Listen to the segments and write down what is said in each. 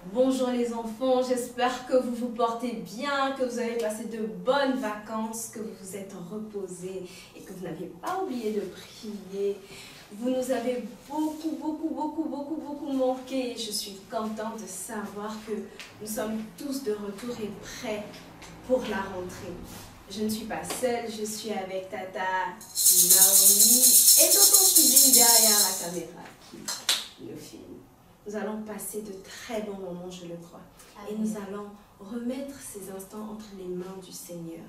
Bonjour les enfants, j'espère que vous vous portez bien, que vous avez passé de bonnes vacances, que vous vous êtes reposés et que vous n'avez pas oublié de prier. Vous nous avez beaucoup manqué. Je suis contente de savoir que nous sommes tous de retour et prêts pour la rentrée. Je ne suis pas seule, je suis avec Tata Naomi et tonton Chidine derrière la caméra qui nous filme. Nous allons passer de très bons moments, je le crois. Et nous allons remettre ces instants entre les mains du Seigneur.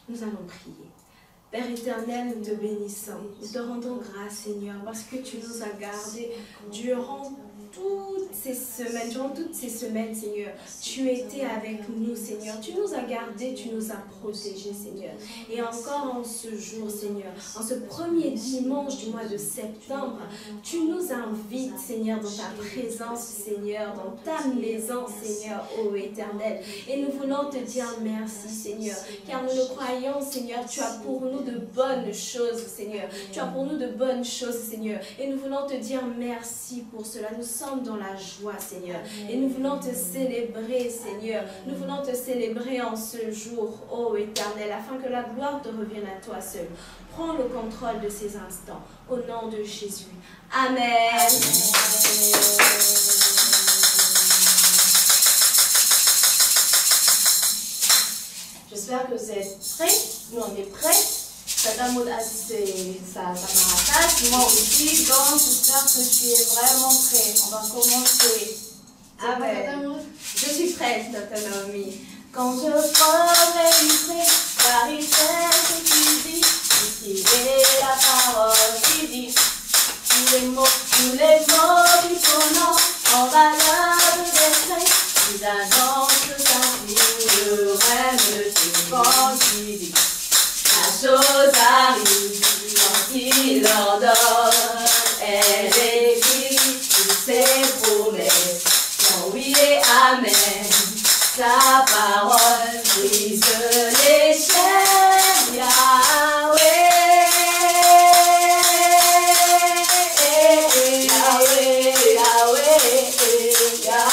Nous allons prier. Père éternel, nous te bénissons. Nous te rendons grâce, Seigneur, parce que tu nous as gardés durant toutes ces semaines, Seigneur. Tu étais avec nous, Seigneur. Tu nous as gardés, tu nous as protégés, Seigneur. Et encore en ce jour, Seigneur, en ce premier dimanche du mois de septembre, tu nous invites, Seigneur, dans ta présence, Seigneur, dans ta maison, Seigneur, ô Éternel. Et nous voulons te dire merci, Seigneur, car nous le croyons, Seigneur, tu as pour nous de bonnes choses, Seigneur. Tu as pour nous de bonnes choses, Seigneur. Et nous voulons te dire merci pour cela. Nous sommes dans la joie, Seigneur. Et nous voulons te célébrer, Seigneur. Nous voulons te célébrer en ce jour, ô Éternel, afin que la gloire te revienne à toi seul. Prends le contrôle de ces instants. Au nom de Jésus. Amen. J'espère que vous êtes prêts. Nous, on est prêts. Tata Maud a dit sa camarade, moi aussi, donc j'espère que tu es vraiment prêt. On va commencer. Amen. Je suis prête, Tata Naomi. Quand je réussirai, car il fait ce qu'il dit, puisqu'il est la parole qui dit. Tous les mots du pronom en valeur de destin, ils annoncent sa vie, le règne de quand il dit. La chose arrive quand il ordonne, elle écrit toutes ses promesses, son oui et amen, sa parole brise les chaînes, Yahweh, Yahweh, Yahweh, Yahweh.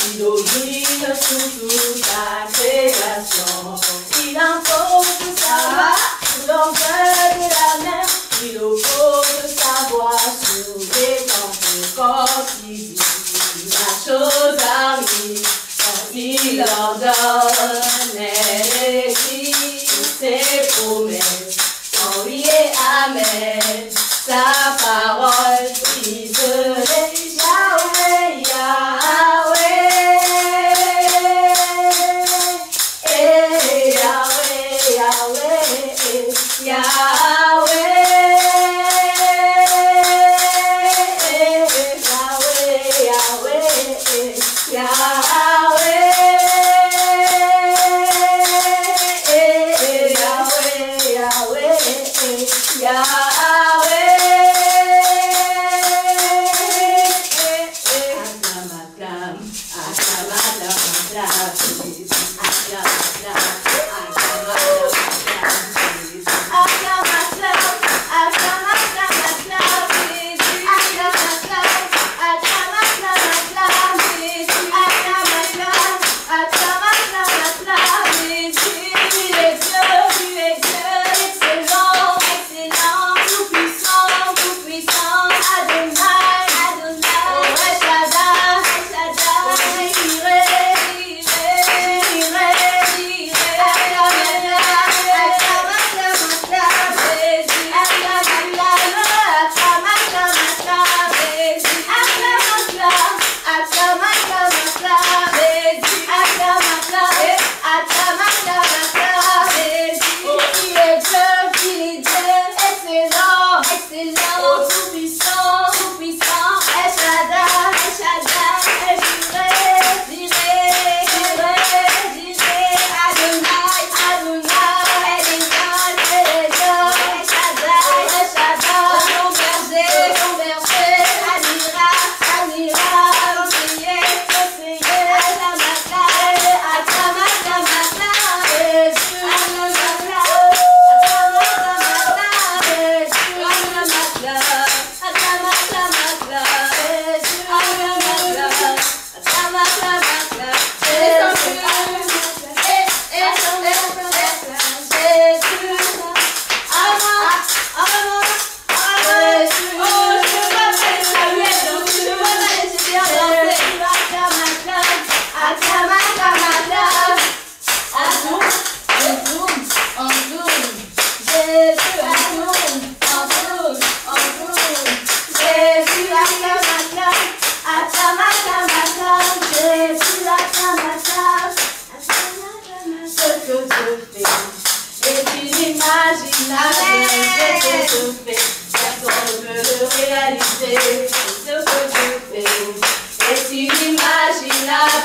Il domine sur toute la création. Il impose sa main sur l'envers de la mer. Il oppose sa voix sur les temples quand il dit. La chose arrive quand il ordonne. Elle écrit ses promesses. En oui et amen. Sa parole brise les Yahweh, Yahweh.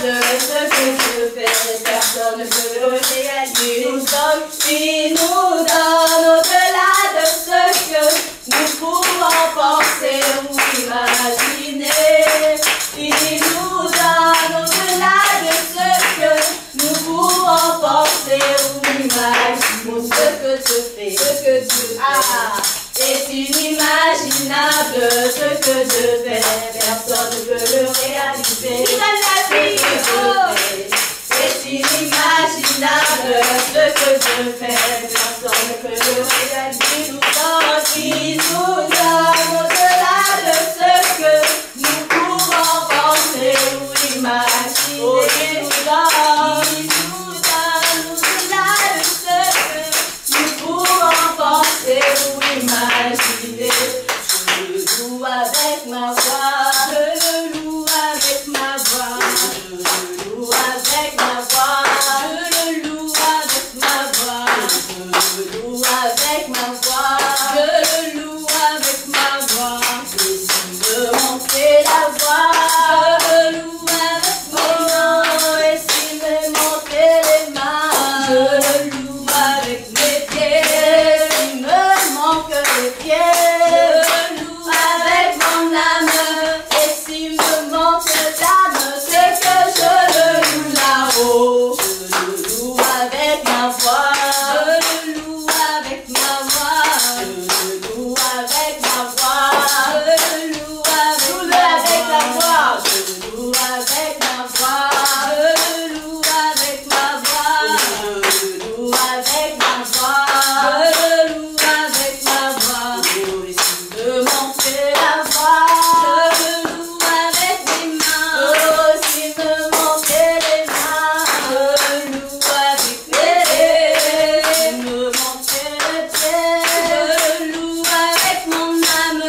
de ce que je fais, personne ne peut le réaliser. Il nous donne au-delà de ce que nous pouvons penser ou imaginer. Il nous donne au-delà de ce que nous pouvons penser ou imaginer. Ce que tu fais, est inimaginable. Ce que je fais, personne ne peut le réaliser. C'est inimaginable. Ce que je fais, personne ne peut le réaliser. Il nous donne au-delà de ce que nous pouvons penser ou imaginer. Il nous donne au-delà de ce que nous pouvons penser ou imaginer. Je le loue avec ma voix, je le loue avec ma voix, je le loue avec ma voix, je le loue avec ma voix, je le loue avec ma voix, je le loue avec ma voix. Et s'il me manquait la voix, je le loue avec mes mains. Et s'il me manquait les mains, je le loue avec mes pieds. S'il me manque les pieds, je le loue avec mon âme. Et s'il me manque l'âme, c'est que je le loue là-haut. Je le loue avec ma voix, je le loue avec ma voix, je le loue avec ma voix, je le loue avec la voix, je le loue avec ma voix, je le loue avec ma voix, je le loue avec ma voix, je le loue avec ma voix. Et s'il me manquait la voix, je le loue avec mes mains. Oh, s'il me manquait les mains, je le loue avec mes pieds. S'il me manquait les pieds, je le loue avec mon âme.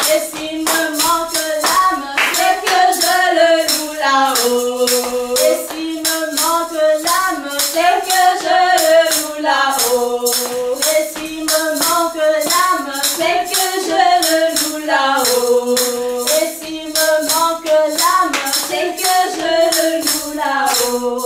Et s'il me manque l'âme, c'est que je le loue là-haut. Et s'il me manque l'âme, c'est que je le loue là-haut. Et s'il me manque l'âme, c'est que je le loue là-haut. Et s'il me manque l'âme, c'est que je le loue là-haut.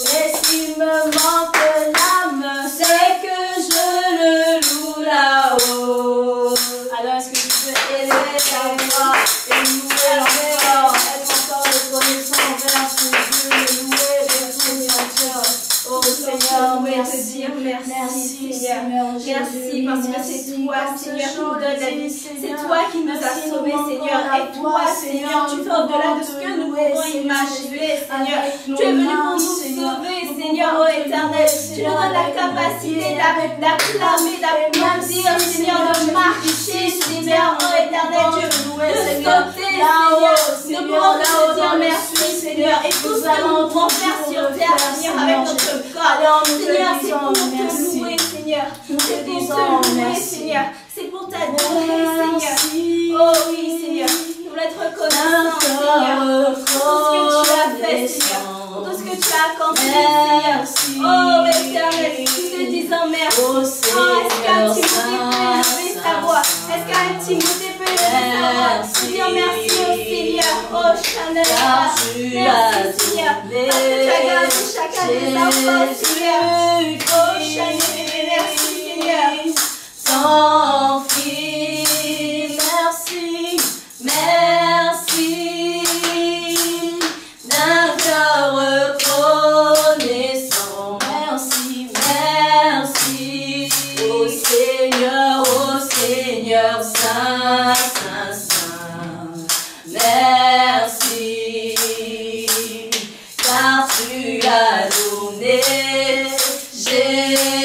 Et s'il me manque l'âme, c'est que je le loue là-haut. Alors est-ce que tu peux élever ta voix et louer encore, être encore reconnaissant envers ce Dieu, le louer de tout ton cœur. Oh Seigneur, merci, merci Seigneur. Merci parce que c'est toi, Seigneur, qui nous donne la vie. C'est toi qui nous as sauvés, Seigneur. Et toi, Seigneur, tu fais au-delà de ce que nous pouvons imaginer, Seigneur. Tu es venu pour nous sauver, Seigneur, oh éternel. Tu nous donnes la capacité d'acclamer, d'applaudir, Seigneur, de marcher, Seigneur, oh éternel Dieu. De sauter, Seigneur. Nous pouvons te dire merci, Seigneur. Et tout ce que nous pouvons faire sur terre, Seigneur, avec notre corps. Seigneur, c'est pour te louer, Seigneur. C'est pour te louer, Seigneur. C'est pour t'adorer, Seigneur. Oh oui, Seigneur. Nous voulons être reconnaissants, Seigneur, pour tout ce que tu as fait, Seigneur. Pour tout ce que tu as accompli, Seigneur. Oh, éternel, nous te disons merci. Oh, est-ce qu'un Timothée peut élever sa voix? Est-ce qu'un Timothée peut élever sa voix? Dire merci au Seigneur. Oh, Chanel. Merci, Seigneur. Parce que tu as gardé chacun des enfants, Seigneur. Oh, Chanel. Merci, Seigneur. Sans fil, merci, merci, d'un cœur reconnaissant, merci, merci, au Seigneur, Saint, Saint, Saint, merci, car tu as donné Jésus-Christ.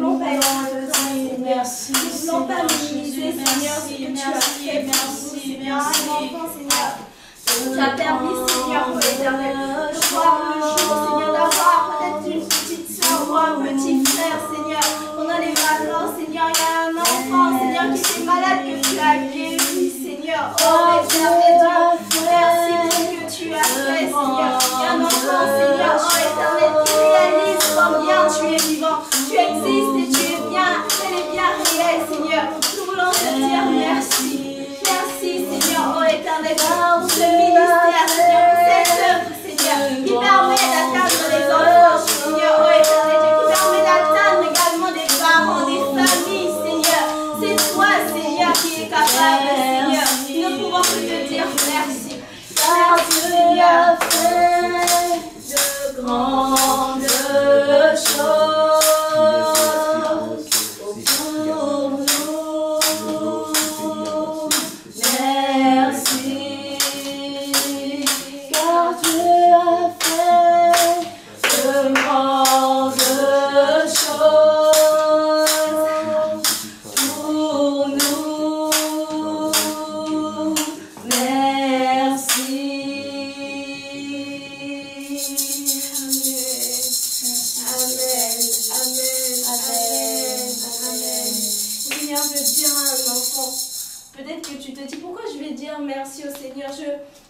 voulons pas être ingrats, Seigneur. Nous ne voulons pas minimiser, Seigneur, ce que tu as fait pour nous, Seigneur. Un enfant, Seigneur. Tu as permis, Seigneur, pour l'éternel, de voir le jour, Seigneur, d'avoir peut-être une petite soeur ou un petit frère, Seigneur. Pendant les vacances, Seigneur, il y a un enfant, Seigneur, qui était malade, que tu as guéri, Seigneur. Oh, éternel Dieu, merci pour ce que tu as fait, Seigneur. Il y a un enfant, Seigneur, oh, éternel, qui réalise combien tu es vivant. Tu existes et tu es bien, elle est bien réelle, Seigneur. Nous voulons te dire merci. Merci, Seigneur, oh éternel, pour ce ministère, Seigneur, pour cette œuvre, Seigneur, qui permet d'atteindre les enfants, Seigneur, oh éternel Dieu, qui permet d'atteindre également des parents, des familles, Seigneur. C'est toi, Seigneur, qui est capable, Seigneur. Nous ne pouvons que te dire merci. Merci, Seigneur. De grandes choses.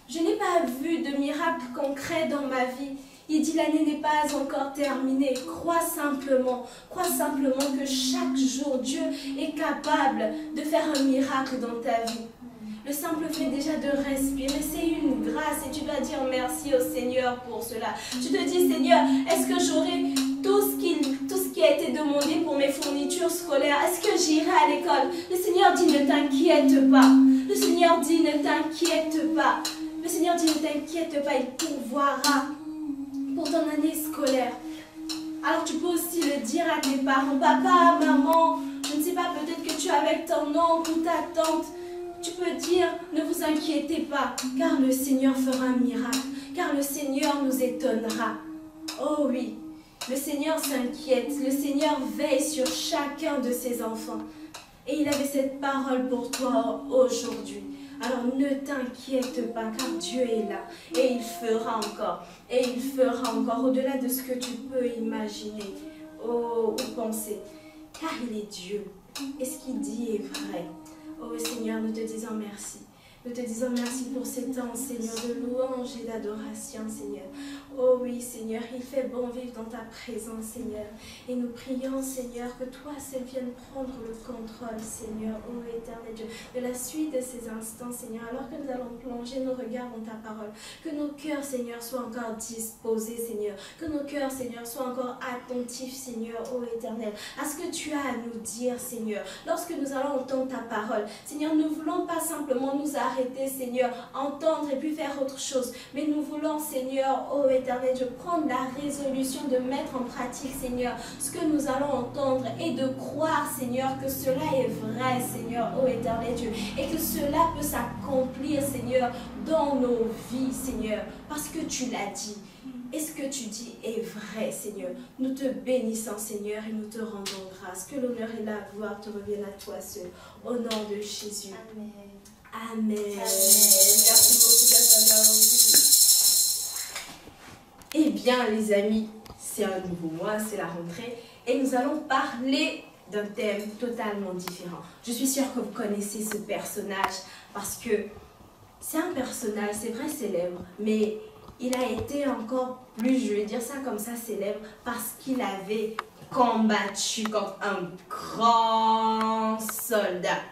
Je n'ai pas vu de miracle concret dans ma vie. Il dit l'année n'est pas encore terminée. Crois simplement que chaque jour Dieu est capable de faire un miracle dans ta vie. Le simple fait déjà de respirer, c'est une grâce et tu dois dire merci au Seigneur pour cela. Tu te dis Seigneur, est-ce que j'aurai tout ce qui a été demandé pour mes fournitures scolaires? Est-ce que j'irai à l'école? Le Seigneur dit ne t'inquiète pas. Le Seigneur dit ne t'inquiète pas. Le Seigneur dit ne t'inquiète pas, il pourvoira pour ton année scolaire. Alors tu peux aussi le dire à tes parents, papa, maman, je ne sais pas, peut-être que tu es avec ton oncle ou ta tante. Tu peux dire, ne vous inquiétez pas, car le Seigneur fera un miracle, car le Seigneur nous étonnera. Oh oui, le Seigneur s'inquiète, le Seigneur veille sur chacun de ses enfants. Et il avait cette parole pour toi aujourd'hui. Alors ne t'inquiète pas, car Dieu est là. Et il fera encore. Et il fera encore au-delà de ce que tu peux imaginer ou penser. Car il est Dieu. Et ce qu'il dit est vrai. Oh Seigneur, nous te disons merci. Nous te disons merci pour ces temps, Seigneur, de louange et d'adoration, Seigneur. Oh oui, Seigneur, il fait bon vivre dans ta présence, Seigneur. Et nous prions, Seigneur, que toi seul viennes prendre le contrôle, Seigneur, ô éternel Dieu, de la suite de ces instants, Seigneur, alors que nous allons plonger nos regards dans ta parole. Que nos cœurs, Seigneur, soient encore disposés, Seigneur. Que nos cœurs, Seigneur, soient encore attentifs, Seigneur, ô éternel, à ce que tu as à nous dire, Seigneur. Lorsque nous allons entendre ta parole, Seigneur, nous ne voulons pas simplement nous arrêter, Seigneur, entendre et puis faire autre chose. Mais nous voulons, Seigneur, ô éternel Dieu, prendre la résolution de mettre en pratique, Seigneur, ce que nous allons entendre et de croire, Seigneur, que cela est vrai, Seigneur, ô éternel Dieu, et que cela peut s'accomplir, Seigneur, dans nos vies, Seigneur, parce que tu l'as dit. Et ce que tu dis est vrai, Seigneur. Nous te bénissons, Seigneur, et nous te rendons grâce. Que l'honneur et la gloire te reviennent à toi seul. Au nom de Jésus. Amen. Amen. Merci beaucoup, Eh bien, les amis, c'est un nouveau mois, c'est la rentrée. Et nous allons parler d'un thème totalement différent. Je suis sûre que vous connaissez ce personnage parce que c'est un personnage, c'est vrai, célèbre, mais il a été encore plus, je vais dire ça comme ça, célèbre parce qu'il avait combattu contre un grand soldat.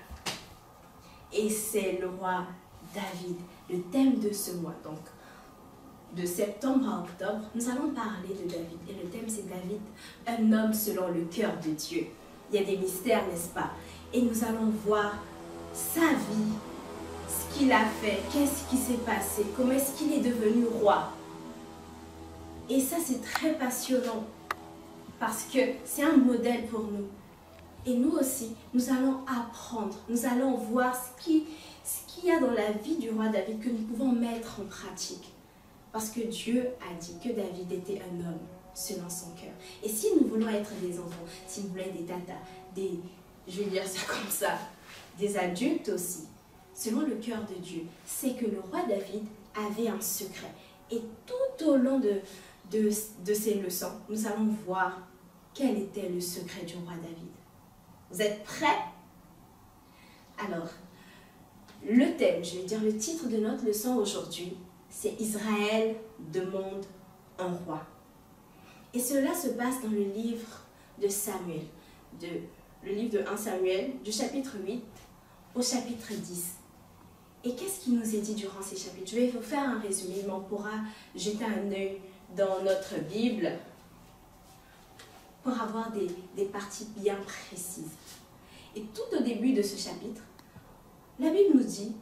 Et c'est le roi David. Le thème de ce mois, donc, de septembre à octobre, nous allons parler de David. Et le thème, c'est David, un homme selon le cœur de Dieu. Il y a des mystères, n'est-ce pas? Et nous allons voir sa vie, ce qu'il a fait, qu'est-ce qui s'est passé, comment est-ce qu'il est devenu roi. Et ça, c'est très passionnant parce que c'est un modèle pour nous. Et nous aussi, nous allons apprendre, nous allons voir ce qu'il y a dans la vie du roi David que nous pouvons mettre en pratique. Parce que Dieu a dit que David était un homme selon son cœur. Et si nous voulons être des enfants, si nous voulons être des tatas, je vais dire ça comme ça, des adultes aussi, selon le cœur de Dieu, c'est que le roi David avait un secret. Et tout au long de ces leçons, nous allons voir quel était le secret du roi David. Vous êtes prêts? Alors, le thème, je vais dire le titre de notre leçon aujourd'hui, c'est Israël demande un roi. Et cela se passe dans le livre de Samuel, le livre de 1 Samuel, du chapitre 8 au chapitre 10. Et qu'est-ce qui nous est dit durant ces chapitres? Je vais vous faire un résumé, mais on pourra jeter un œil dans notre Bible pour avoir des parties bien précises. Et tout au début de ce chapitre, la Bible nous dit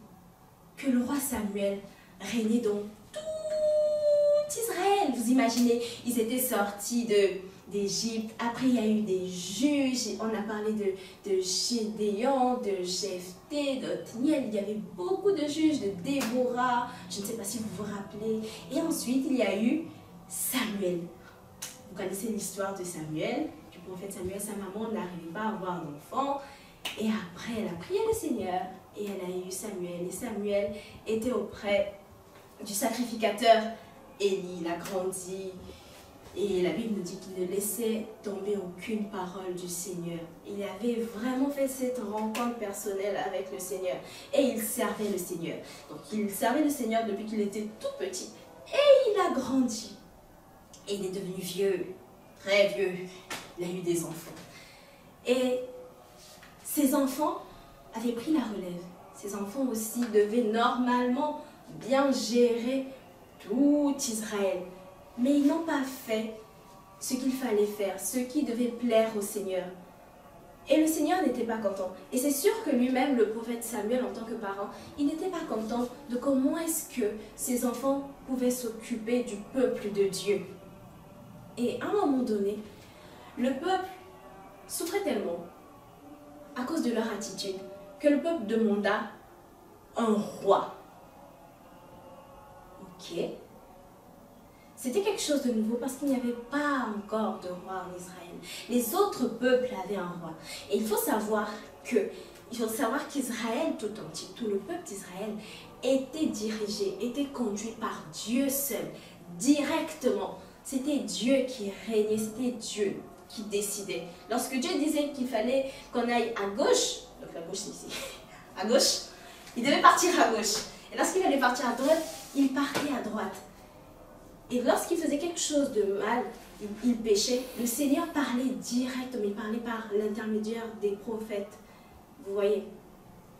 que le roi Samuel régnait dans tout Israël. Vous imaginez, ils étaient sortis d'Égypte. Après, il y a eu des juges. On a parlé de Gédéon, de Jephthé, d'Othniel. Il y avait beaucoup de juges, de Déborah. Je ne sais pas si vous vous rappelez. Et ensuite, il y a eu Samuel. Vous connaissez l'histoire de Samuel, du prophète Samuel. Sa maman n'arrivait pas à avoir d'enfant. Et après, elle a prié le Seigneur. Et elle a eu Samuel. Et Samuel était auprès du sacrificateur Élie. Il a grandi. Et la Bible nous dit qu'il ne laissait tomber aucune parole du Seigneur. Il avait vraiment fait cette rencontre personnelle avec le Seigneur. Et il servait le Seigneur. Donc il servait le Seigneur depuis qu'il était tout petit. Et il a grandi. Et il est devenu vieux, très vieux. Il a eu des enfants. Et ses enfants avaient pris la relève. Ses enfants aussi devaient normalement bien gérer tout Israël. Mais ils n'ont pas fait ce qu'il fallait faire, ce qui devait plaire au Seigneur. Et le Seigneur n'était pas content. Et c'est sûr que lui-même, le prophète Samuel, en tant que parent, il n'était pas content de comment est-ce que ses enfants pouvaient s'occuper du peuple de Dieu. Et à un moment donné, le peuple souffrait tellement à cause de leur attitude que le peuple demanda un roi. Ok. C'était quelque chose de nouveau parce qu'il n'y avait pas encore de roi en Israël. Les autres peuples avaient un roi. Et il faut savoir qu'Israël tout entier, tout le peuple d'Israël, était dirigé, était conduit par Dieu seul, directement. C'était Dieu qui régnait, c'était Dieu qui décidait. Lorsque Dieu disait qu'il fallait qu'on aille à gauche, donc la gauche c'est ici, à gauche, il devait partir à gauche. Et lorsqu'il allait partir à droite, il partait à droite. Et lorsqu'il faisait quelque chose de mal, il péchait, le Seigneur parlait directement, il parlait par l'intermédiaire des prophètes. Vous voyez?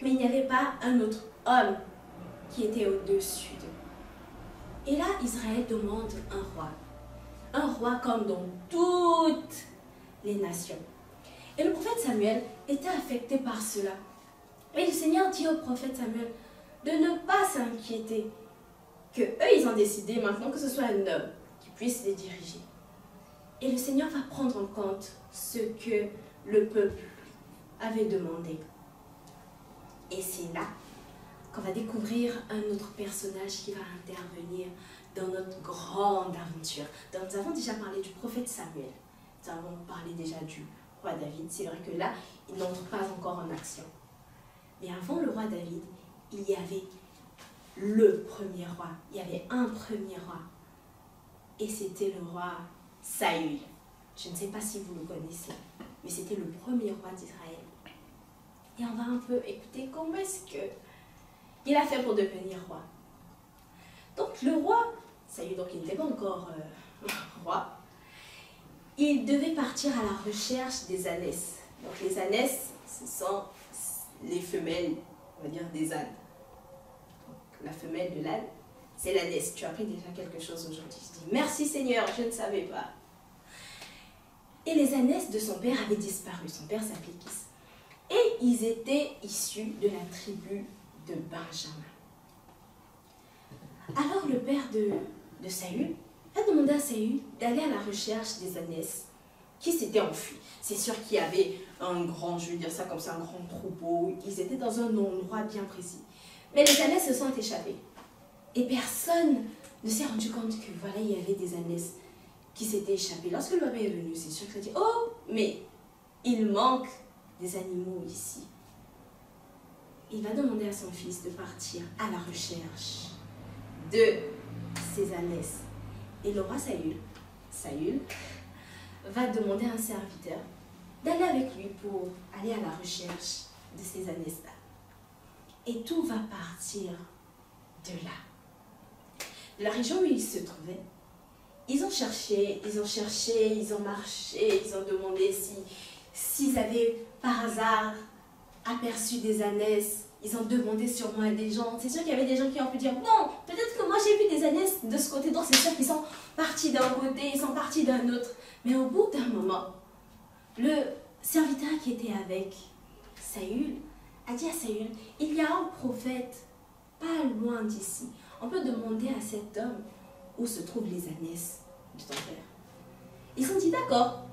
Mais il n'y avait pas un autre homme qui était au-dessus d'eux. Et là, Israël demande un roi. Un roi comme dans toutes les nations. Et le prophète Samuel était affecté par cela. Et le Seigneur dit au prophète Samuel de ne pas s'inquiéter. Que eux, ils ont décidé maintenant que ce soit un homme qui puisse les diriger. Et le Seigneur va prendre en compte ce que le peuple avait demandé. Et c'est là qu'on va découvrir un autre personnage qui va intervenir dans notre grande aventure. Donc, nous avons déjà parlé du prophète Samuel. Nous avons parlé déjà du roi David. C'est vrai que là, il n'entre pas encore en action. Mais avant le roi David, il y avait le premier roi. Il y avait un premier roi. Et c'était le roi Saül. Je ne sais pas si vous le connaissez, mais c'était le premier roi d'Israël. Et on va un peu écouter comment est-ce qu'il a fait pour devenir roi. Donc le roi Saül, donc il n'était pas encore roi, il devait partir à la recherche des ânesses. Donc les ânesses, ce sont les femelles, on va dire, des ânes. La femelle de l'âne, c'est l'ânesse. Tu as appris déjà quelque chose aujourd'hui. Je dis merci Seigneur, je ne savais pas. Et les ânesses de son père avaient disparu. Son père s'appelait Kis. Et ils étaient issus de la tribu de Benjamin. Alors le père de Saül a demandé à Saül d'aller à la recherche des ânesses qui s'étaient enfuis. C'est sûr qu'il y avait un grand, je vais dire ça comme ça, un grand troupeau. Ils étaient dans un endroit bien précis. Mais les ânesses se sont échappées. Et personne ne s'est rendu compte que voilà, il y avait des ânesses qui s'était échappé. Lorsque le bébé est venu, c'est sûr qu'il a dit, oh, mais il manque des animaux ici. Il va demander à son fils de partir à la recherche de ces ânesses. Et le roi Saül va demander à un serviteur d'aller avec lui pour aller à la recherche de ces ânesses-là. Et tout va partir de là. De la région où ils se trouvaient, ils ont cherché, ils ont marché, ils ont demandé s'ils avaient par hasard aperçu des ânesses. Ils ont demandé sûrement à des gens. C'est sûr qu'il y avait des gens qui ont pu dire, bon, peut-être que moi j'ai vu des ânesses de ce côté, donc c'est sûr qu'ils sont partis d'un côté, ils sont partis d'un autre. Mais au bout d'un moment, le serviteur qui était avec Saül a dit à Saül, il y a un prophète pas loin d'ici. On peut demander à cet homme où se trouvent les ânesses de ton père. Ils ont dit, d'accord,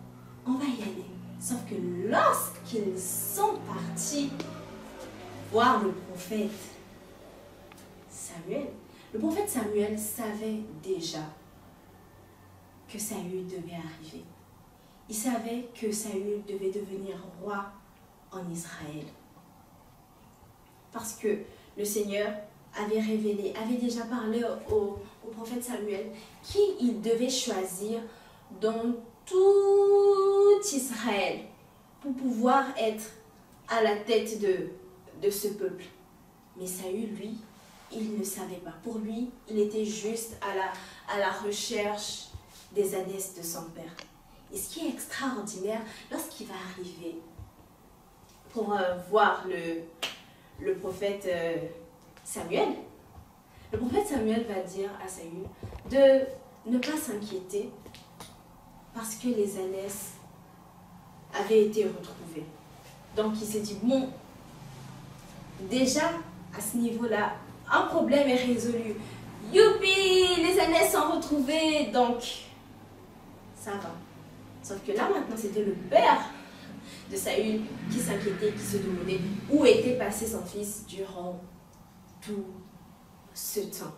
on va y aller. Sauf que lorsqu'ils sont partis voir le prophète Samuel savait déjà que Saül devait arriver. Il savait que Saül devait devenir roi en Israël. Parce que le Seigneur avait révélé, avait déjà parlé au prophète Samuel qui il devait choisir dans tout Israël pour pouvoir être à la tête de ce peuple. Mais Saül, lui, il ne savait pas. Pour lui, il était juste à la recherche des ânesses de son père. Et ce qui est extraordinaire, lorsqu'il va arriver pour voir le prophète Samuel, le prophète Samuel va dire à Saül de ne pas s'inquiéter parce que les ânesses avaient été retrouvées. Donc il s'est dit, bon, déjà à ce niveau-là, un problème est résolu. Youpi, les ânesses sont retrouvées, donc ça va. Sauf que là maintenant, c'était le père de Saül qui s'inquiétait, qui se demandait où était passé son fils durant tout ce temps.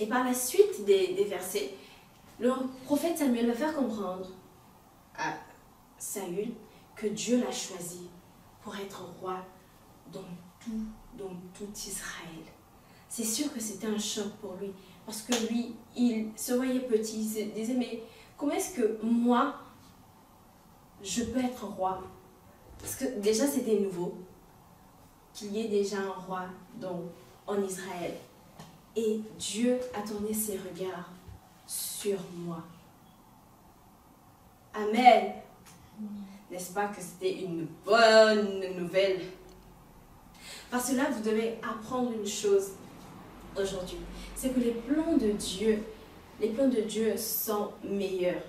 Et par la suite des versets, le prophète Samuel va faire comprendre à Saül que Dieu l'a choisi pour être roi dans tout Israël. C'est sûr que c'était un choc pour lui, parce que lui, il se voyait petit, il se disait, mais comment est-ce que moi, je peux être roi? Parce que déjà, c'était nouveau qu'il y ait déjà un roi en Israël. Et Dieu a tourné ses regards sur moi. Amen. N'est-ce pas que c'était une bonne nouvelle? Parce que là, vous devez apprendre une chose aujourd'hui. C'est que les plans de Dieu sont meilleurs,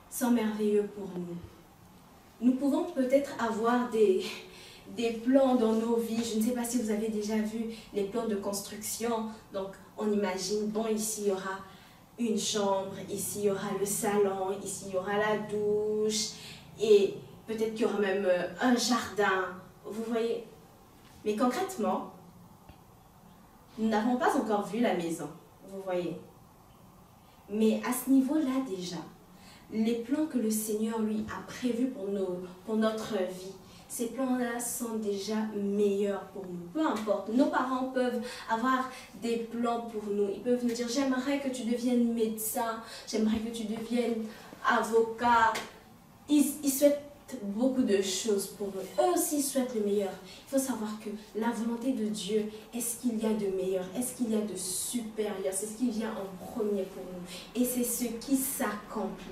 sont merveilleux pour nous. Nous pouvons peut-être avoir des plans dans nos vies. Je ne sais pas si vous avez déjà vu les plans de construction. Donc, on imagine, bon, ici, il y aura une chambre, ici, il y aura le salon, ici, il y aura la douche, et peut-être qu'il y aura même un jardin. Vous voyez? Mais concrètement, nous n'avons pas encore vu la maison, vous voyez. Mais à ce niveau-là déjà, les plans que le Seigneur, lui, a prévus pour notre vie, ces plans-là sont déjà meilleurs pour nous. Peu importe, nos parents peuvent avoir des plans pour nous. Ils peuvent nous dire, j'aimerais que tu deviennes médecin, j'aimerais que tu deviennes avocat. Ils souhaitent beaucoup de choses pour nous. Eux aussi souhaitent le meilleur. Il faut savoir que la volonté de Dieu, est-ce qu'il y a de meilleur? Est-ce qu'il y a de supérieur? C'est ce qui vient en premier pour nous. Et c'est ce qui s'accomplit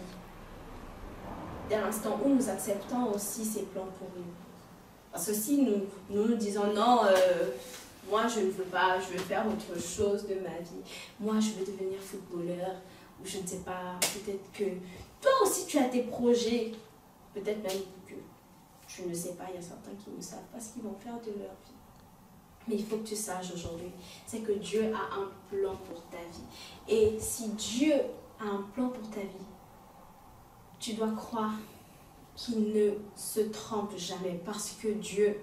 dès l'instant où nous acceptons aussi ces plans pour nous. Parce que si nous disons non, moi je ne veux pas, je veux faire autre chose de ma vie. Moi je veux devenir footballeur, ou je ne sais pas, peut-être que toi aussi tu as tes projets. Peut-être même que tu ne sais pas, il y a certains qui ne savent pas ce qu'ils vont faire de leur vie. Mais il faut que tu saches aujourd'hui, c'est que Dieu a un plan pour ta vie. Et si Dieu a un plan pour ta vie, tu dois croire qu'il ne se trompe jamais, parce que Dieu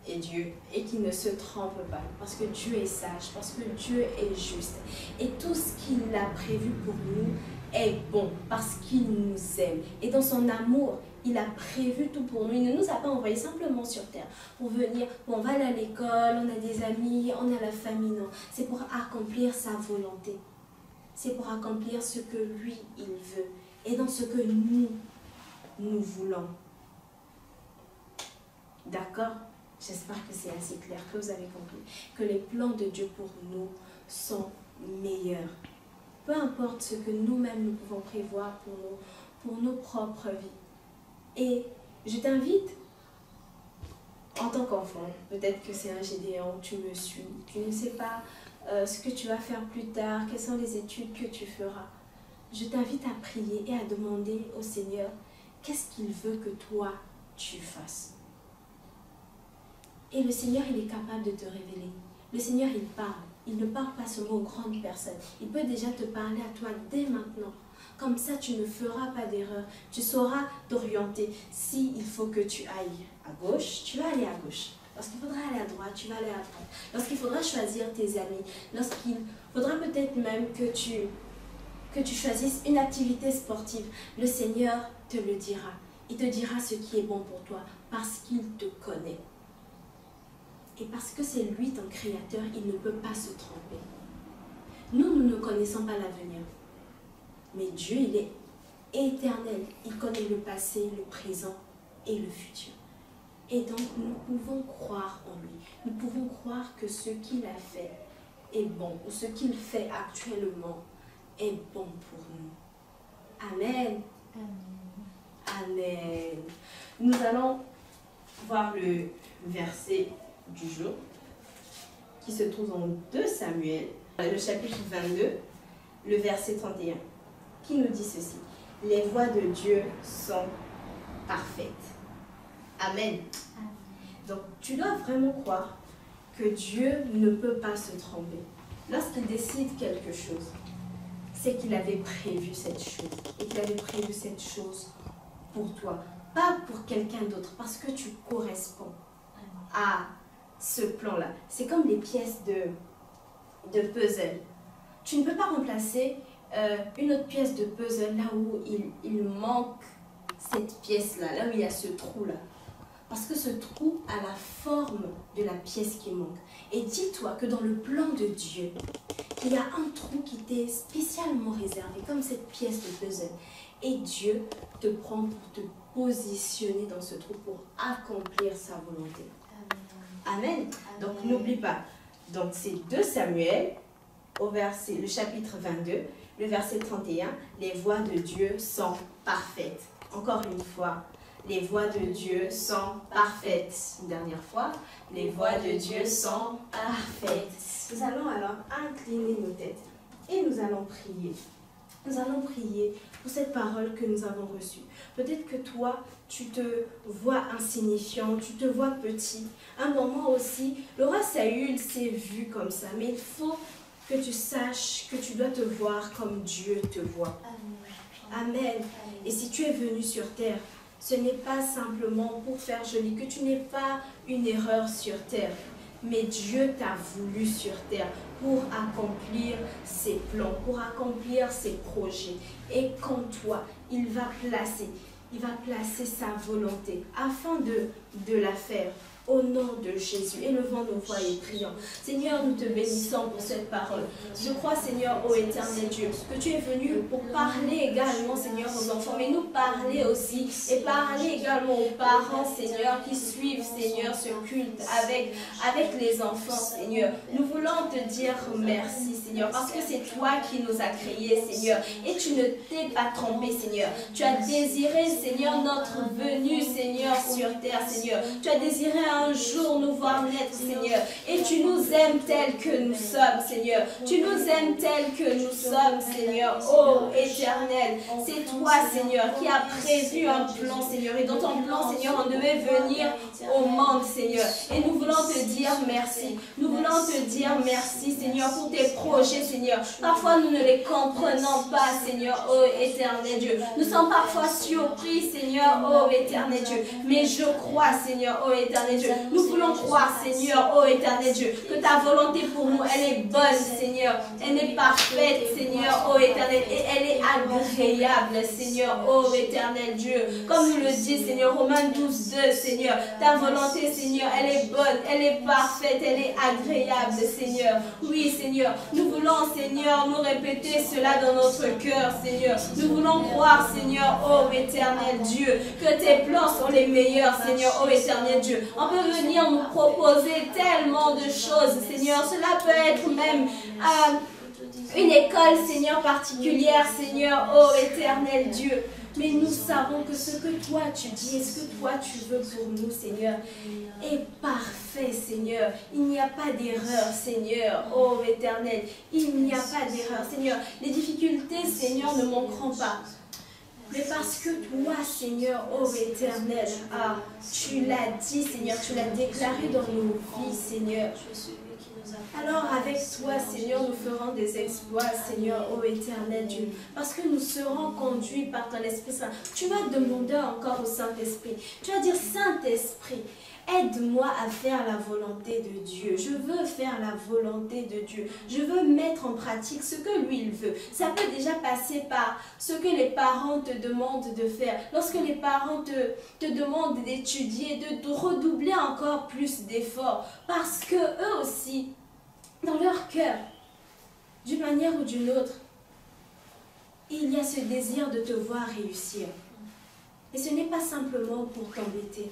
est Dieu et qu'il ne se trompe pas, parce que Dieu est sage, parce que Dieu est juste. Et tout ce qu'il a prévu pour nous est bon, parce qu'il nous aime. Et dans son amour, il a prévu tout pour nous. Il ne nous a pas envoyés simplement sur terre pour venir, bon, on va aller à l'école, on a des amis, on a la famille, non. C'est pour accomplir sa volonté. C'est pour accomplir ce que lui, il veut. Et dans ce que nous voulons. D'accord? J'espère que c'est assez clair, que vous avez compris. Que les plans de Dieu pour nous sont meilleurs. Peu importe ce que nous-mêmes nous pouvons prévoir pour nos propres vies. Et je t'invite, en tant qu'enfant, peut-être que c'est un Gédéon, tu me suis, tu ne sais pas ce que tu vas faire plus tard, quelles sont les études que tu feras. Je t'invite à prier et à demander au Seigneur, qu'est-ce qu'il veut que toi, tu fasses. Et le Seigneur, il est capable de te révéler. Le Seigneur, il parle. Il ne parle pas seulement aux grandes personnes. Il peut déjà te parler à toi dès maintenant. Comme ça, tu ne feras pas d'erreur. Tu sauras t'orienter. S'il faut que tu ailles à gauche, tu vas aller à gauche. Lorsqu'il faudra aller à droite, tu vas aller à droite. Lorsqu'il faudra choisir tes amis, lorsqu'il faudra peut-être même que tu choisisses une activité sportive, le Seigneur te le dira. Il te dira ce qui est bon pour toi parce qu'il te connaît. Et parce que c'est lui ton créateur, il ne peut pas se tromper. Nous ne connaissons pas l'avenir. Mais Dieu, il est éternel. Il connaît le passé, le présent et le futur. Et donc, nous pouvons croire en lui. Nous pouvons croire que ce qu'il a fait est bon, ou ce qu'il fait actuellement est bon pour nous. Amen. Amen. Nous allons voir le verset du jour qui se trouve dans 2 Samuel, le chapitre 22, le verset 31, qui nous dit ceci: les voies de Dieu sont parfaites. Amen. Donc tu dois vraiment croire que Dieu ne peut pas se tromper. Lorsqu'il décide quelque chose, c'est qu'il avait prévu cette chose et qu'il avait prévu cette chose pour toi, pas pour quelqu'un d'autre, parce que tu corresponds à ce plan-là. C'est comme les pièces de puzzle. Tu ne peux pas remplacer une autre pièce de puzzle là où il manque cette pièce-là, là où il y a ce trou-là. Parce que ce trou a la forme de la pièce qui manque. Et dis-toi que dans le plan de Dieu, il y a un trou qui t'est spécialement réservé, comme cette pièce de puzzle. Et Dieu te prend pour te positionner dans ce trou pour accomplir sa volonté. Amen. Donc n'oublie pas. Donc c'est 2 Samuel, le chapitre 22, le verset 31. Les voies de Dieu sont parfaites. Encore une fois. Les voies de Dieu sont parfaites. Une dernière fois. Les voies de Dieu sont parfaites. Nous allons alors incliner nos têtes et nous allons prier. Nous allons prier pour cette parole que nous avons reçue. Peut-être que toi, tu te vois insignifiant, tu te vois petit. Un moment aussi, le roi Saül s'est vu comme ça. Mais il faut que tu saches que tu dois te voir comme Dieu te voit. Amen. Et si tu es venu sur terre, ce n'est pas simplement pour faire joli, que tu n'es pas une erreur sur terre. Mais Dieu t'a voulu sur terre pour accomplir ses plans, pour accomplir ses projets. Et qu'en toi, il va placer sa volonté afin de la faire. Au nom de Jésus, élevons nos voix et prions. Seigneur, nous te bénissons pour cette parole. Je crois, Seigneur, ô éternel Dieu, que tu es venu pour parler également, Seigneur, aux enfants, mais nous parler aussi et parler également aux parents, Seigneur, qui suivent, Seigneur, ce culte avec les enfants, Seigneur. Nous voulons te dire merci, Seigneur, parce que c'est toi qui nous as créés, Seigneur, et tu ne t'es pas trompé, Seigneur. Tu as désiré, Seigneur, notre venue, Seigneur, sur terre, Seigneur. Tu as désiré un jour nous voir naître, Seigneur. Et tu nous aimes tels que nous sommes, Seigneur. Tu nous aimes tels que nous sommes, Seigneur. Oh, éternel, c'est toi, Seigneur, qui as prévu un plan, Seigneur. Et dans ton plan, Seigneur, on devait venir au monde, Seigneur. Et nous voulons te dire merci. Nous voulons te dire merci, Seigneur, pour tes projets, Seigneur. Parfois, nous ne les comprenons pas, Seigneur. Oh, éternel Dieu. Nous sommes parfois surpris, Seigneur. Oh, éternel Dieu. Mais je crois, Seigneur, ô éternel Dieu. Nous voulons croire, Seigneur, ô éternel Dieu, que ta volonté pour nous, elle est bonne, Seigneur. Elle est parfaite, Seigneur, ô éternel. Et elle est agréable, Seigneur, ô éternel Dieu. Comme nous le dit, Seigneur, Romains 12, 2, Seigneur. Ta volonté, Seigneur, elle est bonne, elle est parfaite, elle est agréable, Seigneur. Oui, Seigneur. Nous voulons, Seigneur, nous répéter cela dans notre cœur, Seigneur. Nous voulons croire, Seigneur, ô éternel Dieu, que tes plans sont les meilleurs, Seigneur, ô éternel Dieu. On peut venir nous proposer tellement de choses, Seigneur. Cela peut être même une école, Seigneur, particulière, Seigneur, ô éternel Dieu. Mais nous savons que ce que toi tu dis et ce que toi tu veux pour nous, Seigneur, est parfait, Seigneur. Il n'y a pas d'erreur, Seigneur, ô éternel. Il n'y a pas d'erreur, Seigneur. Les difficultés, Seigneur, ne manqueront pas. Mais parce que toi, Seigneur, ô éternel, tu l'as dit, Seigneur, tu l'as déclaré dans nos vies, Seigneur. Alors avec toi, Seigneur, nous ferons des exploits, Seigneur, ô éternel Dieu. Parce que nous serons conduits par ton Esprit Saint. Tu vas demander encore au Saint-Esprit. Tu vas dire, Saint-Esprit, aide-moi à faire la volonté de Dieu. Je veux faire la volonté de Dieu. Je veux mettre en pratique ce que lui, il veut. Ça peut déjà passer par ce que les parents te demandent de faire. Lorsque les parents te demandent d'étudier, de redoubler encore plus d'efforts. Parce que eux aussi, dans leur cœur, d'une manière ou d'une autre, il y a ce désir de te voir réussir. Et ce n'est pas simplement pour t'embêter,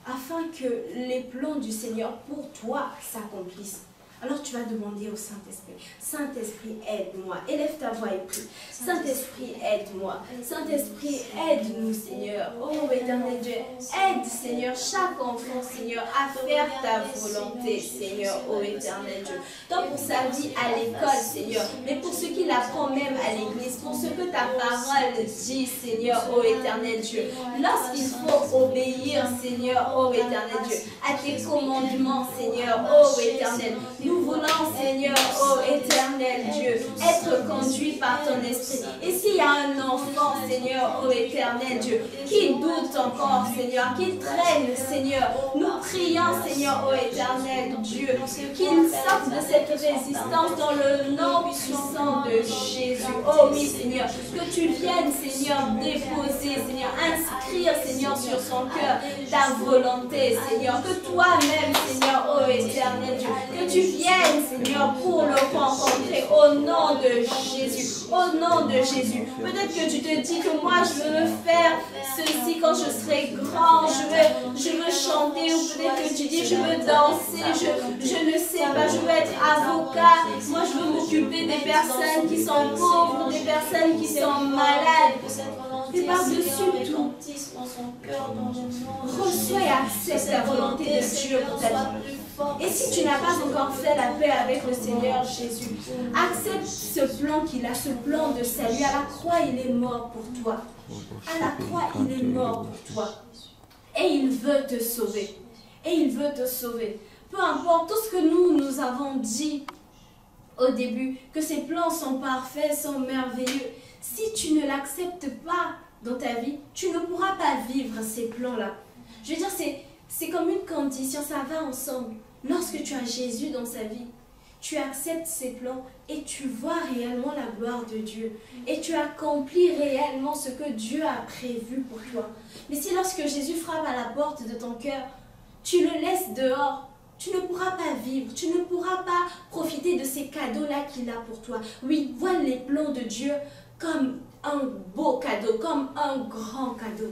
afin que les plans du Seigneur pour toi s'accomplissent. Alors tu vas demander au Saint-Esprit, Saint-Esprit, aide-moi. Élève ta voix et prie. Saint-Esprit, aide-moi. Saint-Esprit, aide-nous, Seigneur. Oh, éternel Dieu, aide, Seigneur, chaque enfant, Seigneur, à faire ta volonté, Seigneur, oh, éternel Dieu. Tant pour sa vie à l'école, Seigneur, mais pour ce qu'il apprend même à l'église, pour ce que ta parole dit, Seigneur, oh, éternel Dieu. Lorsqu'il faut obéir, Seigneur, oh, éternel Dieu, à tes commandements, Seigneur, oh, éternel. Nous voulons, Seigneur, oh éternel Dieu, être conduits par ton esprit. Et s'il y a un enfant, Seigneur, oh éternel Dieu, qui doute encore, Seigneur, qui traîne, Seigneur, nous prions, Seigneur, oh éternel Dieu, qu'il sorte de cette résistance dans le nom puissant de Jésus. Oh oui, Seigneur, que tu viennes, Seigneur, déposer, Seigneur, inscrire, Seigneur, sur son cœur ta volonté, Seigneur, que toi-même, Seigneur, oh éternel Dieu, que tu viennes, Seigneur, pour le rencontrer au nom de Jésus. Au nom de Jésus. Peut-être que tu te dis que moi, je veux faire ceci quand je serai grand. Je veux chanter. Ou peut-être que tu dis, je veux danser. Je ne sais pas, je veux être avocat. Moi, je veux m'occuper des personnes qui sont pauvres, des personnes qui sont malades. Et par-dessus tout, reçois et accepte la volonté de Dieu pour ta vie. Et si tu n'as pas encore fait la paix avec le Seigneur Jésus, accepte ce plan qu'il a, ce plan de salut. À la croix, il est mort pour toi. À la croix, il est mort pour toi. Et il veut te sauver. Et il veut te sauver. Peu importe tout ce que nous avons dit au début, que ces plans sont parfaits, sont merveilleux. Si tu ne l'acceptes pas dans ta vie, tu ne pourras pas vivre ces plans-là. Je veux dire, c'est comme une condition, ça va ensemble. Lorsque tu as Jésus dans sa vie, tu acceptes ses plans et tu vois réellement la gloire de Dieu. Et tu accomplis réellement ce que Dieu a prévu pour toi. Mais si lorsque Jésus frappe à la porte de ton cœur, tu le laisses dehors, tu ne pourras pas vivre, tu ne pourras pas profiter de ces cadeaux-là qu'il a pour toi. Oui, vois les plans de Dieu comme un beau cadeau, comme un grand cadeau,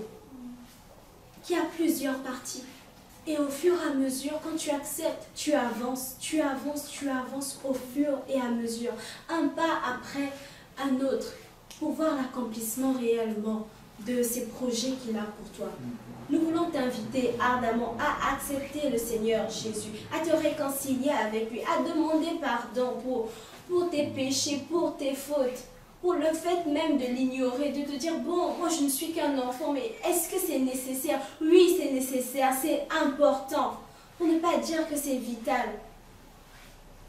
qui a plusieurs parties. Et au fur et à mesure, quand tu acceptes, tu avances, tu avances, tu avances au fur et à mesure. Un pas après un autre, pour voir l'accomplissement réellement de ces projets qu'il a pour toi. Nous voulons t'inviter ardemment à accepter le Seigneur Jésus, à te réconcilier avec lui, à demander pardon pour tes péchés, pour tes fautes. Pour le fait même de l'ignorer, de te dire, bon, moi je ne suis qu'un enfant, mais est-ce que c'est nécessaire? Oui, c'est nécessaire, c'est important. Pour ne pas dire que c'est vital.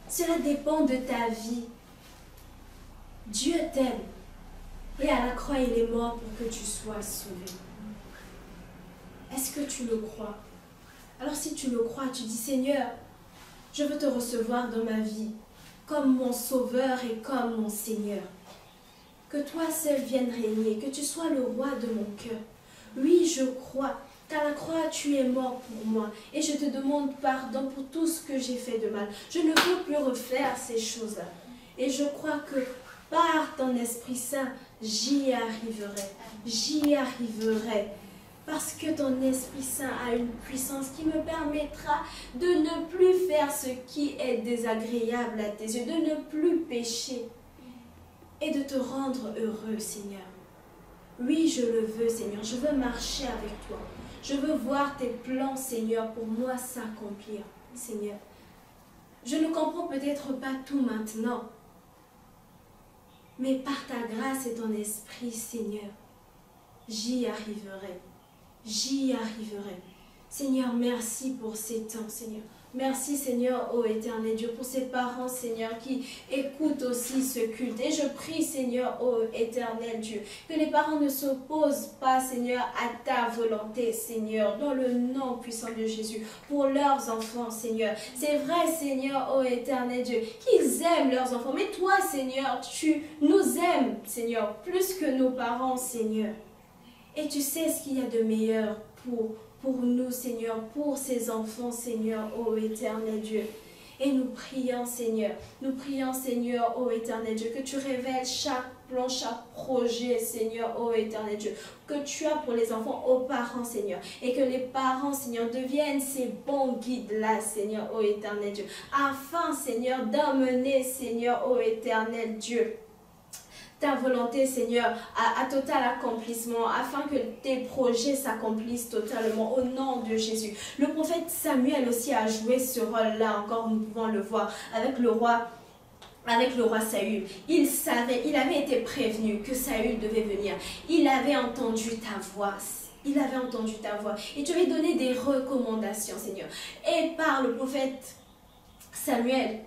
Cela dépend de ta vie. Dieu t'aime. Et à la croix, il est mort pour que tu sois sauvé. Est-ce que tu le crois? Alors si tu le crois, tu dis, Seigneur, je veux te recevoir dans ma vie comme mon sauveur et comme mon Seigneur. Que toi seul viennes régner, que tu sois le roi de mon cœur. Oui, je crois qu'à la croix, tu es mort pour moi et je te demande pardon pour tout ce que j'ai fait de mal. Je ne veux plus refaire ces choses-là. Et je crois que par ton Esprit Saint, j'y arriverai. J'y arriverai. Parce que ton Esprit Saint a une puissance qui me permettra de ne plus faire ce qui est désagréable à tes yeux, de ne plus pécher et de te rendre heureux, Seigneur. Oui, je le veux, Seigneur. Je veux marcher avec toi. Je veux voir tes plans, Seigneur, pour moi s'accomplir, Seigneur. Je ne comprends peut-être pas tout maintenant, mais par ta grâce et ton esprit, Seigneur, j'y arriverai. J'y arriverai. Seigneur, merci pour ces temps, Seigneur. Merci, Seigneur, ô éternel Dieu, pour ces parents, Seigneur, qui écoutent aussi ce culte. Et je prie, Seigneur, ô éternel Dieu, que les parents ne s'opposent pas, Seigneur, à ta volonté, Seigneur, dans le nom puissant de Jésus, pour leurs enfants, Seigneur. C'est vrai, Seigneur, ô éternel Dieu, qu'ils aiment leurs enfants. Mais toi, Seigneur, tu nous aimes, Seigneur, plus que nos parents, Seigneur. Et tu sais ce qu'il y a de meilleur pour nous, Seigneur, pour ces enfants, Seigneur, ô éternel Dieu. Et nous prions, Seigneur, ô éternel Dieu, que tu révèles chaque plan, chaque projet, Seigneur, ô éternel Dieu, que tu as pour les enfants, aux parents, Seigneur. Et que les parents, Seigneur, deviennent ces bons guides-là, Seigneur, ô éternel Dieu. Afin, Seigneur, d'amener, Seigneur, ô éternel Dieu, ta volonté, Seigneur, à total accomplissement, afin que tes projets s'accomplissent totalement, au nom de Jésus. Le prophète Samuel aussi a joué ce rôle-là, encore nous pouvons le voir, avec le roi Saül. Il savait, il avait été prévenu que Saül devait venir. Il avait entendu ta voix. Il avait entendu ta voix. Et tu avais donné des recommandations, Seigneur. Et par le prophète Samuel,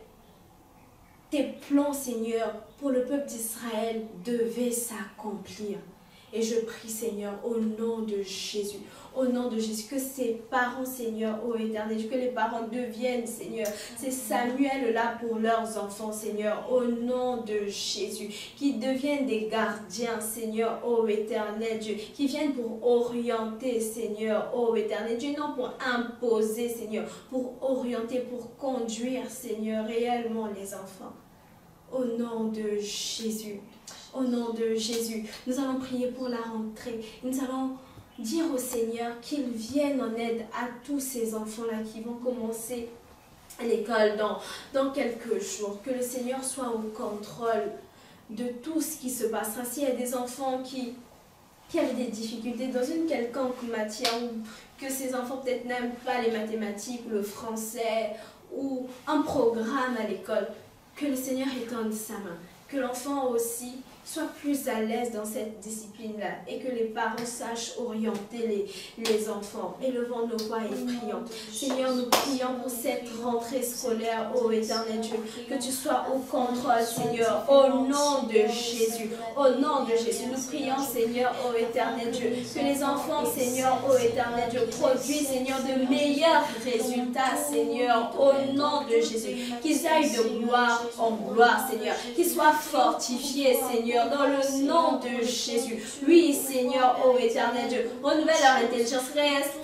tes plans, Seigneur, pour le peuple d'Israël devaient s'accomplir. Et je prie, Seigneur, au nom de Jésus, que ces parents, Seigneur, ô éternel, que les parents deviennent, Seigneur, ces Samuel-là pour leurs enfants, Seigneur, au nom de Jésus, qui deviennent des gardiens, Seigneur, ô éternel Dieu, qui viennent pour orienter, Seigneur, ô éternel Dieu, non pour imposer, Seigneur, pour orienter, pour conduire, Seigneur, réellement les enfants. Au nom de Jésus, au nom de Jésus, nous allons prier pour la rentrée. Nous allons dire au Seigneur qu'il vienne en aide à tous ces enfants-là qui vont commencer l'école dans quelques jours. Que le Seigneur soit au contrôle de tout ce qui se passera. S'il y a des enfants qui avaient des difficultés dans une quelconque matière, ou que ces enfants peut-être n'aiment pas les mathématiques, ou le français, ou un programme à l'école, que le Seigneur étende sa main, que l'enfant aussi soit plus à l'aise dans cette discipline-là et que les parents sachent orienter les enfants. Élevons nos voix et prions. Seigneur, nous prions pour cette rentrée scolaire, ô éternel Dieu, que tu sois au contrôle, Seigneur, au nom de Jésus. Au nom de Jésus, nous prions, Seigneur, ô éternel Dieu, que les enfants, Seigneur, ô éternel Dieu, produisent, Seigneur, de meilleurs résultats, Seigneur, au nom de Jésus. Qu'ils aillent de gloire en gloire, Seigneur. Qu'ils soient fortifiés, Seigneur, dans le nom de Jésus. Oui, Seigneur, ô éternel Dieu, renouvelle leur intelligence,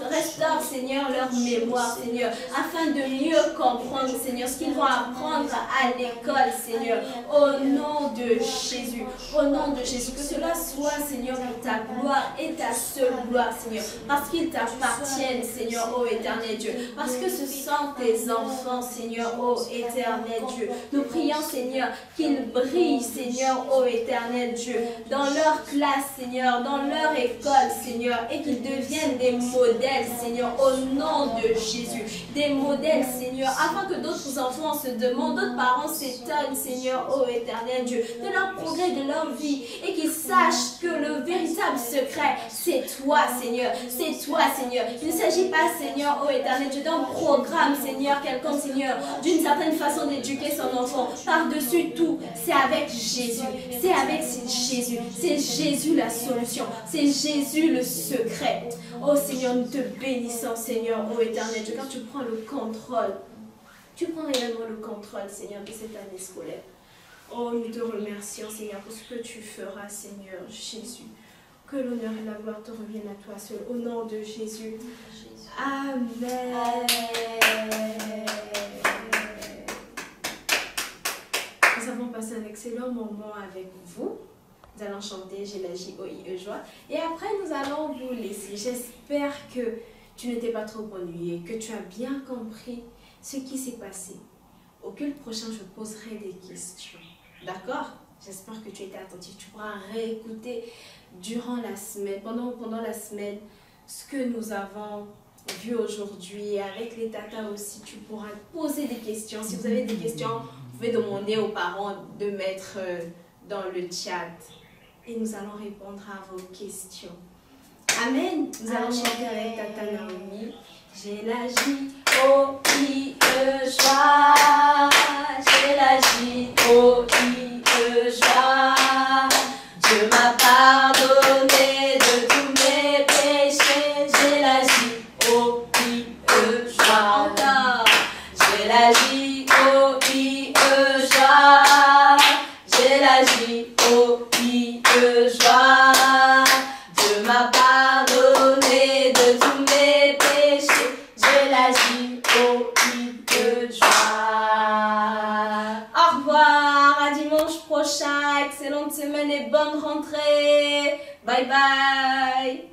restaure, Seigneur, leur mémoire, Seigneur, afin de mieux comprendre, Seigneur, ce qu'ils vont apprendre à l'école, Seigneur, au nom de Jésus, au nom de Jésus, que cela soit, Seigneur, pour ta gloire et ta seule gloire, Seigneur, parce qu'ils t'appartiennent, Seigneur, ô éternel Dieu, parce que ce sont tes enfants, Seigneur, ô éternel Dieu. Nous prions, Seigneur, qu'ils brillent, Seigneur, ô éternel Dieu, dans leur classe, Seigneur, dans leur école, Seigneur, et qu'ils deviennent des modèles, Seigneur, au nom de Jésus. Des modèles, Seigneur, afin que d'autres enfants se demandent, d'autres parents s'étonnent, Seigneur, ô éternel Dieu, de leur progrès, de leur vie, et qu'ils sachent que le véritable secret, c'est toi, Seigneur. C'est toi, Seigneur. Il ne s'agit pas, Seigneur, ô éternel Dieu, d'un programme, Seigneur, quelconque, Seigneur, d'une certaine façon d'éduquer son enfant. Par-dessus tout, c'est avec Jésus. C'est avec avec, c'est Jésus. C'est Jésus la solution. C'est Jésus le secret. Oh Seigneur, nous te bénissons, Seigneur, ô éternel Dieu, quand tu prends le contrôle. Tu prends réellement le contrôle, Seigneur, de cette année scolaire. Oh, nous te remercions, Seigneur, pour ce que tu feras, Seigneur Jésus. Que l'honneur et la gloire te reviennent à toi seul. Au nom de Jésus. Amen. Nous avons passé un excellent moment avec vous. Nous allons chanter J'ai la J-O-I-E joie. Et après, nous allons vous laisser. J'espère que tu ne t'es pas trop ennuyé, que tu as bien compris ce qui s'est passé. Au culte prochain, je poserai des questions. D'accord? J'espère que tu étais attentif. Tu pourras réécouter durant la semaine, pendant la semaine, ce que nous avons vu aujourd'hui. Avec les tatas aussi, tu pourras poser des questions. Si vous avez des questions, vous pouvez demander aux parents de mettre dans le chat. Et nous allons répondre à vos questions. Amen. Nous allons chanter avec Tata Naomi. J'ai la J-O-I-E joie. J'ai la J-O-I-E joie. Dieu m'a pardonné de tous mes péchés. J'ai la J-O-I-E joie. J'ai la J-O-I-E joie. J'ai la J-O-I-E joie. Dieu m'a pardonné de tous mes péchés. J'ai la J-O-I-E joie. Au revoir, à dimanche prochain. Excellente semaine et bonne rentrée. Bye bye.